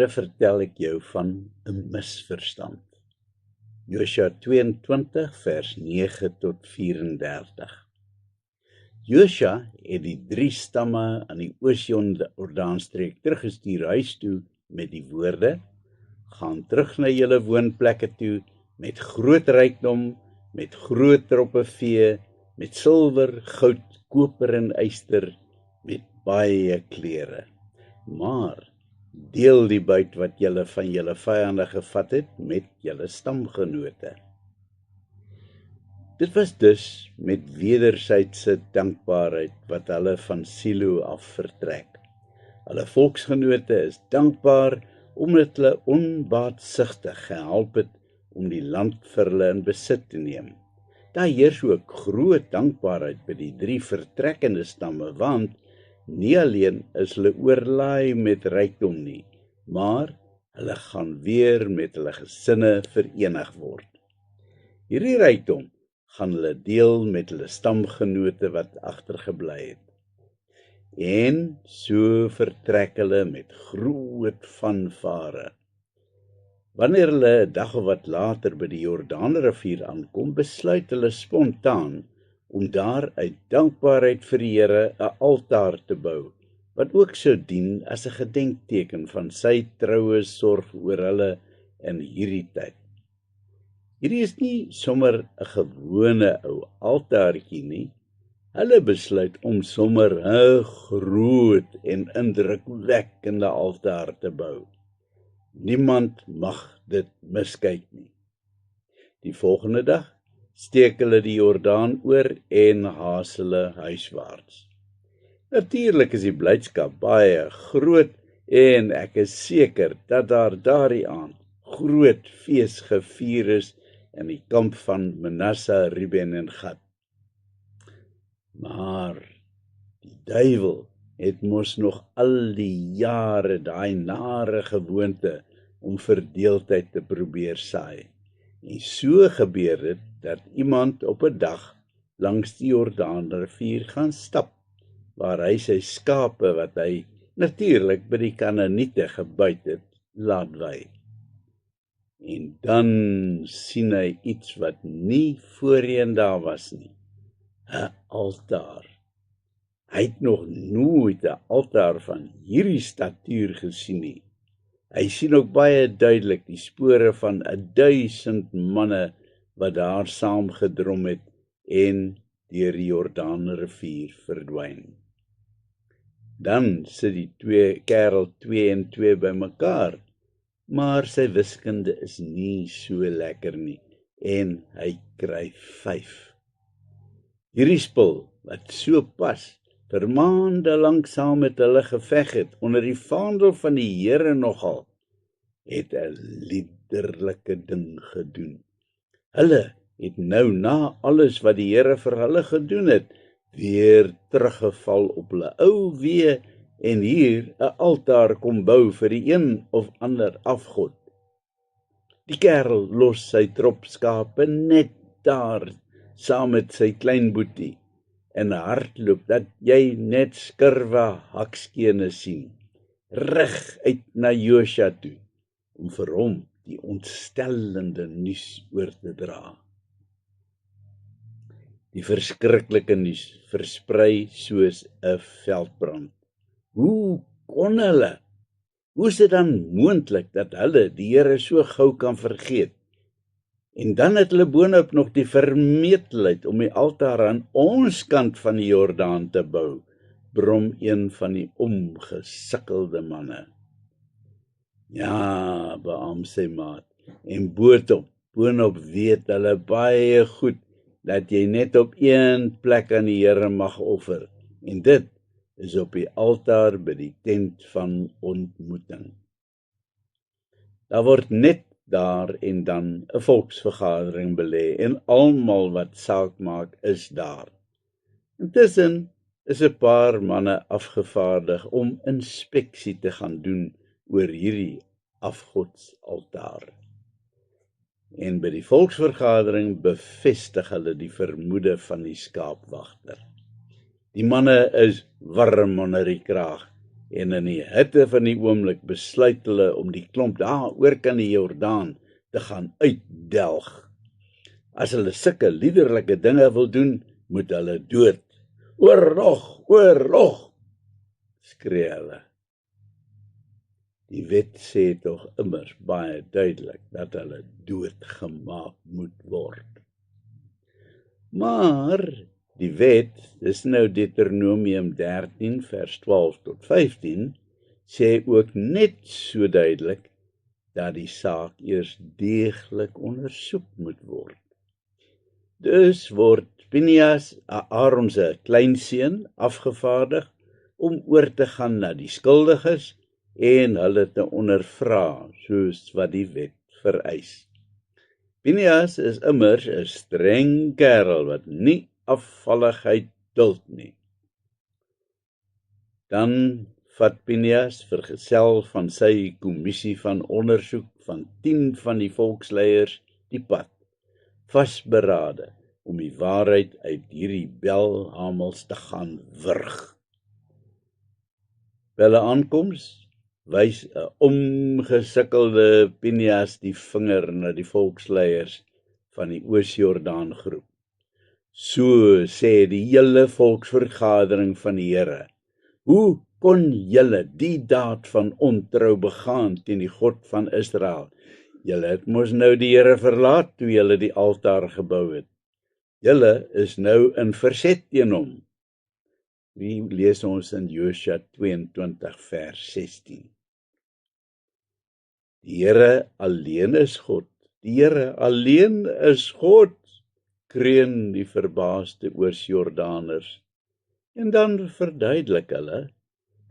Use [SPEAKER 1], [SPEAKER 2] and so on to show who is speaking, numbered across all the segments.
[SPEAKER 1] Vertel ek jou van 'n misverstand. Josua 22 vers 9 tot 34. Josua het die 3 stamme aan die Oos-Jordaanstreek teruggestuur huis toe met die woorde: gaan terug na julle woonplekke toe met groot rykdom, met groot troppe vee, met silwer, goud, koper en yster, met baie klere. Maar deel die buit wat julle van julle vyande gevat het met julle stamgenote. Dit was dus met wederwysige dankbaarheid wat hulle van Silo af vertrek. Hulle volksgenote is dankbaar omdat hulle onbaatsigtig gehelp het om die land vir hulle in besit te neem. Daar heers ook groot dankbaarheid by die 3 vertrekkende stamme, want nie alleen is hulle oorlaai met rykdom nie, maar hulle gaan weer met hulle gesinne verenig word. Hierdie rykdom gaan hulle deel met hulle stamgenote wat agtergebly het. En so vertrek hulle met groot fanfare. Wanneer hulle 'n dag of wat later by die Jordaanrivier aankom, besluit hulle spontaan om daar uit dankbaarheid vir die Here 'n altaar te bou, wat ook sou dien as 'n gedenkteken van sy troue sorg oor hulle in hierdie tyd. Hierdie is nie sommer 'n gewone ou altaartjie nie. Hulle besluit om sommer 'n groot en indrukwekkende altaar te bou. Niemand mag dit miskyk nie. Die volgende dag steek hulle die Jordaan oor en haas hulle huiswaarts. Natuurlik is die blydskap baie groot en ek is seker dat daar daardie aand groot fees gevier is in die kamp van Manasse, Ruben en Gad. Maar die duiwel het mos nog al die jare daai nare gewoonte om verdeeldheid te probeer saai. En so gebeur dit dat iemand op 'n dag langs die Jordaanrivier gaan stap, waar hy sy skape wat hy natuurlik by die Kanaaniete gebyt het, laat wei. En dan sien hy iets wat nie voorheen daar was nie, 'n altaar. Hy het nog nooit 'n altaar van hierdie statuur gesien nie. Hy sien ook baie duidelik die spore van 1000 manne wat daar saamgedrom het en deur die Jordaanrivier verdwyn. Dan sit die kerel 2 en 2 bymekaar, maar sy wiskunde is nie so lekker nie en hy kry 5. Hierdie spul wat so pas vir maande lank saam met hulle geveg het onder die vaandel van die Here nogal, het 'n liderlike ding gedoen. Hulle het nou na alles wat die Here vir hulle gedoen het, weer teruggeval op hulle ou weë en hier 'n altaar kom bou vir die een of ander afgod. Die kerel los sy trop skape net daar saam met sy klein boetie en hardloop dat jy net skurwe hakskene sien, reg uit na Josua toe, om vir hom die ontstellende nuus oor te dra. Die verskriklike nuus versprei soos 'n veldbrand. Hoe kon hulle? Hoe is dit dan moontlik dat hulle die Here so gou kan vergeet? En dan het hulle boonop nog die vermetelheid om die altaar aan ons kant van die Jordaan te bou, brom een van die omgesukkelde manne. Ja, beam sy maat, en boonop weet hulle baie goed dat jy net op een plek aan die Here mag offer, en dit is op die altaar by die tent van ontmoeting. Daar word net daar en dan 'n volksvergadering belê en almal wat saak maak is daar. Intussen is 'n paar manne afgevaardig om inspeksie te gaan doen oor hierdie afgodsaltaar. En by die volksvergadering bevestig hulle die vermoede van die skaapwagter. Die manne is warm onder die kraag en in die hitte van die oomblik besluit hulle om die klomp daar oorkant die Jordaan te gaan uitdelg. As hulle sulke liederlike dinge wil doen, moet hulle dood. Oorlog, oorlog, skree hulle. Die wet sê tog immers baie duidelik dat hulle doodgemaak moet word. Maar die wet, dis nou Deuteronomium 13 vers 12 tot 15, sê ook net so duidelik dat die saak eers deeglik ondersoek moet word. Dus word Phinehas, Aaron se kleinseun, afgevaardig om oor te gaan na die skuldiges en hulle te ondervra, soos wat die wet vereis. Phinehas is immers 'n streng kerel wat nie afvalligheid duld nie. Dan vat Phinehas vergesel van sy kommissie van ondersoek van 10 van die volksleiers die pad, vasberade om die waarheid uit hierdie belhamels te gaan wurg. By hulle aankoms wys 'n omgesukkelde Phinehas die vinger na die volksleiers van die Oos-Jordaan groep. So sê die hele volksvergadering van die Here: Hoe kon julle die daad van ontrou begaan teen die God van Israel? Julle het mos nou die Here verlaat toe julle die altaar gebou het. Julle is nou in verset teen hom. Wie lees ons in Josua 22 vers 16. Die Here alleen is God. Die Here alleen is God, kreun die verbaasde Oos-Jordaaners. En dan verduidelik hulle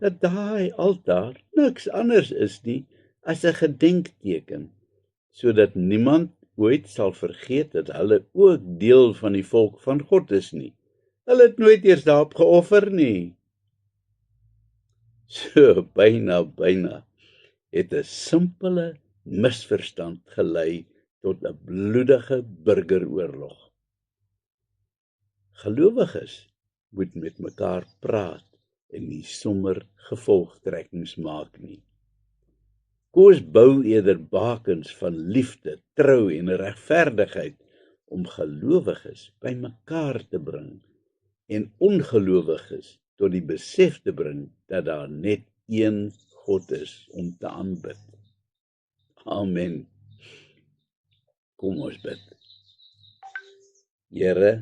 [SPEAKER 1] dat daai altaar niks anders is nie as 'n gedenkteken, sodat niemand ooit sal vergeet dat hulle ook deel van die volk van God is nie. Hulle het nooit eers daarop geoffer nie. So byna het 'n simpele misverstand gelei tot 'n bloedige burgeroorlog. Gelowiges moet met mekaar praat en nie sommer gevolgtrekkings maak nie. Kom ons bou eerder bakens van liefde, trou en regverdigheid om gelowiges by mekaar te bring en ongelowiges tot die besef te bring dat daar net een God is om te aanbid. Amen. Kom ons bid. Here,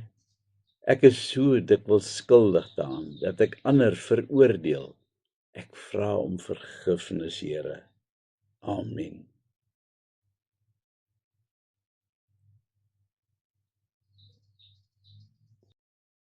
[SPEAKER 1] ek is so dikwels skuldig daaraan dat ek ander veroordeel. Ek vra om vergifnis, Here. Amen.